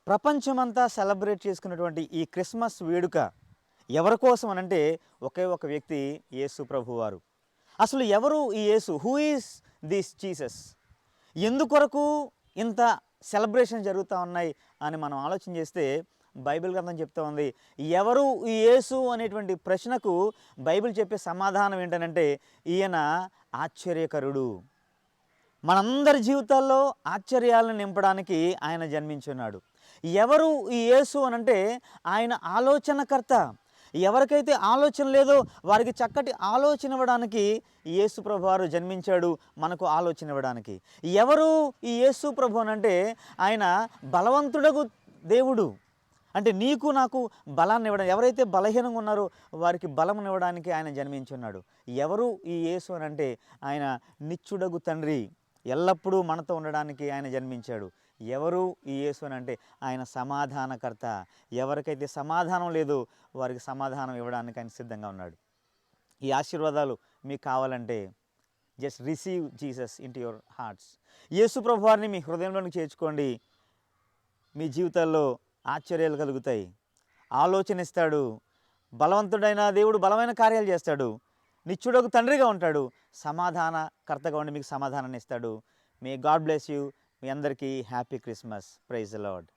ప్రపంచమంతా సెలబ్రేట్ చేసుకున్నటువంటి ఈ క్రిస్మస్ వేడుక ఎవరి కోసం అనంటే ఒకే ఒక వ్యక్తి యేసు ప్రభువారు. అసలు ఎవరు ఈ Yesu? Who is this Jesus? ఎందుకొరకు ఇంత సెలబ్రేషన్ జరుగుతూ ఉన్నాయి అని మనం ఆలోచన చేస్తే బైబిల్ గ్రంథం చెప్తా ఉంది. ఎవరు ఈ యేసు అనేటువంటి ప్రశ్నకు బైబిల్ చెప్పే సమాధానం ఏంటనంటే ఈయన ఆశ్చర్యకరుడు. మనందరి జీవితాల్లో ఆశ్చర్యాలను నింపడానికి ఆయన జన్మించున్నాడు. ఎవరు ఈ యేసు అనంటే ఆయన ఆలోచనకర్త. ఎవరికైతే ఆలోచన లేదో వారికి చక్కటి ఆలోచన ఇవ్వడానికి యేసు ప్రభువారు జన్మించాడు, మనకు ఆలోచన ఇవ్వడానికి. ఎవరు ఈ యేసు ప్రభు అనంటే ఆయన బలవంతుడగు దేవుడు. అంటే నీకు నాకు బలాన్ని ఇవ్వడం, ఎవరైతే బలహీనంగా ఉన్నారో వారికి బలమునివ్వడానికి ఆయన జన్మించున్నాడు. ఎవరు ఈ యేసు అనంటే ఆయన నిత్యుడగు తండ్రి, ఎల్లప్పుడూ మనతో ఉండడానికి ఆయన జన్మించాడు. ఎవరు ఈ యేసు అనంటే ఆయన సమాధానకర్త. ఎవరికైతే సమాధానం లేదో వారికి సమాధానం ఇవ్వడానికి ఆయన సిద్ధంగా ఉన్నాడు. ఈ ఆశీర్వాదాలు మీకు కావాలంటే just receive Jesus into your hearts. Yesu ప్రభు వారిని మీ హృదయంలోనికి చేర్చుకోండి. మీ జీవితాల్లో ఆశ్చర్యాలు కలుగుతాయి. ఆలోచన ఇస్తాడు. బలవంతుడైన దేవుడు బలమైన కార్యాలు చేస్తాడు. నిత్యుడకు తండ్రిగా ఉంటాడు. సమాధానకర్తగా ఉండి మీకు సమాధానాన్ని ఇస్తాడు. May God bless you. మీ అందరికీ happy Christmas. Praise the lord.